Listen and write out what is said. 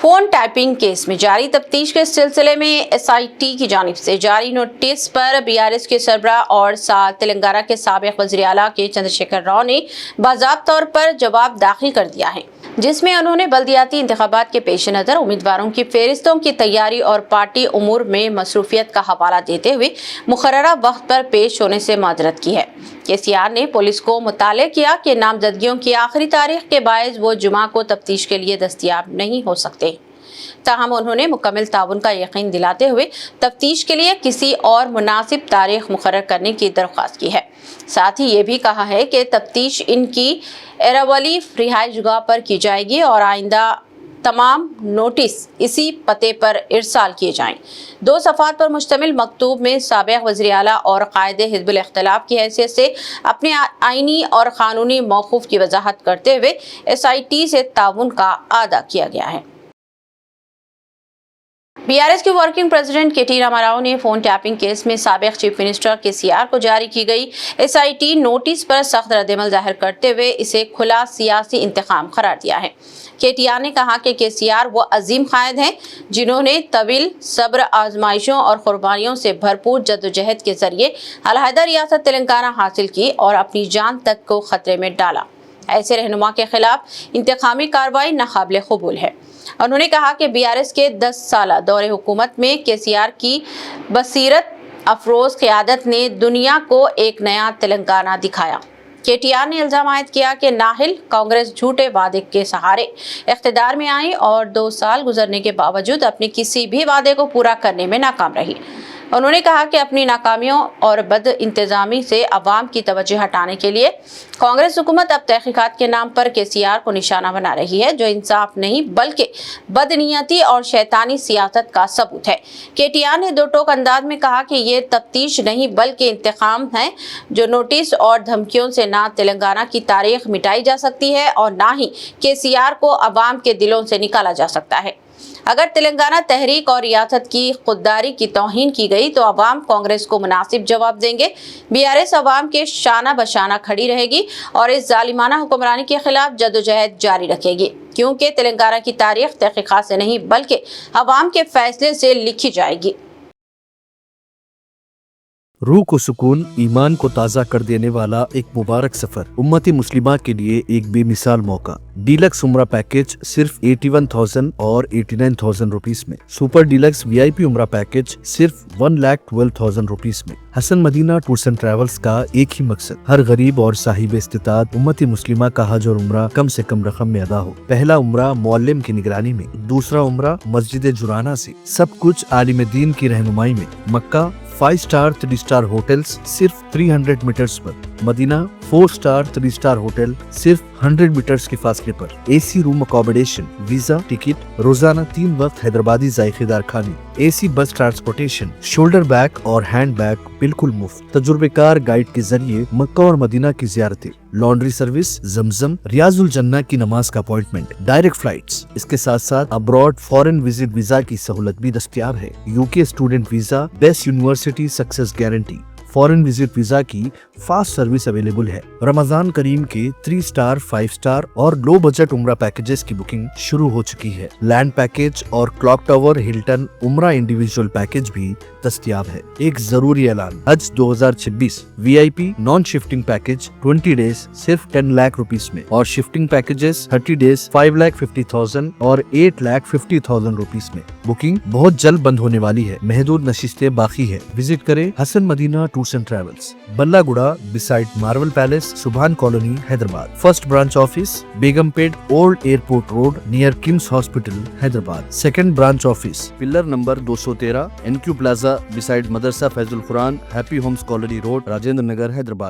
Phone tapping case میں جاری تفتیش کے سلسلے میں SIT کی جانب سے جاری نوٹس پر BRS کے سربراہ اور تلنگانہ کے سابق وزیر اعلیٰ کے چندرشیکھر راؤ نے باضابطہ طور پر جواب داخل کر دیا ہے، جس میں انہوں نے بلدیاتی انتخابات کے پیش نظر امیدواروں کی فہرستوں کی تیاری اور پارٹی امور میں مصروفیت کا حوالہ دیتے ہوئے مقررہ وقت پر پیش ہونے سے معذرت کی ہے۔ KCR نے پولیس کو مطلع کیا کہ نامزدگیوں کی آخری تاریخ کے باعث وہ جمعہ کو تفتیش کے لیے دستیاب نہیں ہو سکتے، تاہم انہوں نے مکمل تعاون کا یقین دلاتے ہوئے تفتیش کے لیے کسی اور مناسب تاریخ مقرر کرنے کی درخواست کی ہے۔ ساتھ ہی یہ بھی کہا ہے کہ تفتیش ان کی ایراولی رہائش گاہ پر کی جائے گی اور آئندہ تمام نوٹس اسی پتے پر ارسال کیے جائیں۔ 2 صفحات پر مشتمل مکتوب میں سابق وزیر اعلیٰ اور قائد حزب الاختلاف کی حیثیت سے اپنے آئینی اور قانونی موقف کی وضاحت کرتے ہوئے SIT سے تعاون کا اعادہ کیا گیا ہے۔ BRS کے working president KT Rama Rao نے فون ٹیپنگ کیس میں سابق چیف منسٹر KCR کو جاری کی گئی SIT نوٹس پر سخت ردعمل ظاہر کرتے ہوئے اسے کھلا سیاسی انتقام قرار دیا ہے۔ KTR نے کہا کہ KCR وہ عظیم قائد ہیں جنہوں نے طویل صبر، آزمائشوں اور قربانیوں سے بھرپور جدوجہد کے ذریعے علیحدہ ریاست تلنگانہ حاصل کی اور اپنی جان تک کو خطرے میں ڈالا۔ ایسے رہنما کے خلاف انتقامی کارروائی ناقابل قبول ہے۔ انہوں نے کہا کہ BRS کے 10 سالہ دور حکومت میں KCR کی بصیرت افروز قیادت نے دنیا کو ایک نیا تلنگانہ دکھایا۔ KTR نے الزام عائد کیا کہ نااہل کانگریس جھوٹے وعدے کے سہارے اقتدار میں آئی اور 2 سال گزرنے کے باوجود اپنے کسی بھی وعدے کو پورا کرنے میں ناکام رہی۔ انہوں نے کہا کہ اپنی ناکامیوں اور بد انتظامی سے عوام کی توجہ ہٹانے کے لیے کانگریس حکومت اب تحقیقات کے نام پر KCR کو نشانہ بنا رہی ہے، جو انصاف نہیں بلکہ بدنیتی اور شیطانی سیاست کا ثبوت ہے۔ KTR نے 2 ٹوک انداز میں کہا کہ یہ تفتیش نہیں بلکہ انتقام ہے، جو نوٹس اور دھمکیوں سے نہ تلنگانہ کی تاریخ مٹائی جا سکتی ہے اور نہ ہی KCR کو عوام کے دلوں سے نکالا جا سکتا ہے۔ اگر تلنگانہ تحریک اور ریاست کی خودداری کی توہین کی گئی تو عوام کانگریس کو مناسب جواب دیں گے۔ BRS عوام کے شانہ بشانہ کھڑی رہے گی اور اس ظالمانہ حکمرانی کے خلاف جدوجہد جاری رکھے گی، کیونکہ تلنگانہ کی تاریخ تحقیقات سے نہیں بلکہ عوام کے فیصلے سے لکھی جائے گی۔ روح کو سکون، ایمان کو تازہ کر دینے والا ایک مبارک سفر، امت مسلمہ کے لیے ایک بے مثال موقع۔ ڈیلکس عمرہ پیکج صرف 81,000 اور 89,000 روپیز میں، سپر ڈیلکس VIP عمرہ پیکج صرف 1,12,000 روپیز میں۔ حسن مدینہ ٹورز اینڈ ٹریولز کا ایک ہی مقصد، ہر غریب اور صاحب استطاعت امت مسلمہ کا حج اور عمرہ کم سے کم رقم میں ادا ہو۔ پہلا عمرہ معلم کی نگرانی میں، دوسرا عمرہ مسجد جرانہ سے، سب کچھ عالم دین کی رہنمائی میں۔ مکہ 5 سٹار 3 سٹار ہوٹلز صرف 300 میٹرز پر، مدینہ 4 سٹار 3 سٹار ہوٹل صرف 100 میٹرز کے فاصلے پر، AC روم اکوموڈیشن، ویزا، ٹکٹ، روزانہ 3 وقت حیدرآبادی ذائقے دار کھانے، AC بس ٹرانسپورٹیشن، شولڈر بیگ اور ہینڈ بیگ بالکل مفت، تجربے کار گائیڈ کے ذریعے مکہ اور مدینہ کی زیارتیں، لانڈری سروس، زمزم، ریاض الجنہ کی نماز کا اپوائنٹمنٹ، ڈائریکٹ فلائٹس۔ اس کے ساتھ ساتھ ابراڈ فارن وزٹ ویزا کی سہولت بھی دستیاب ہے۔ UK student visa, best university success guarantee, foreign visit visa کی فاسٹ سروس اویلیبل ہے۔ رمضان کریم کے 3 سٹار 5 سٹار اور لو بجٹ عمرہ پیکجز کی بکنگ شروع ہو چکی ہے۔ لینڈ پیکج اور کلاک ٹاور ہلٹن عمرہ انڈیویجول پیکج بھی دستیاب ہے۔ ایک ضروری اعلان، حج 2026 VIP non shifting package 20 days صرف 10 لاکھ روپیز میں اور شفٹنگ پیکجز 30 ڈیز 5,50,000 اور 8,50,000 روپیز میں۔ بکنگ بہت جلد بند ہونے والی ہے، محدود نشستیں باقی ہے۔ وزٹ کریں Hasan Madina tours and travels, بلہ گڑا beside Marvel palace, Subhan colony, Hyderabad. First branch office Begumpet old airport road near KIMS hospital, Hyderabad. Second branch office pillar number 213 NQ plaza beside Madrasa Faiz ul Quran, happy homes colony road, Rajendra Nagar, Hyderabad.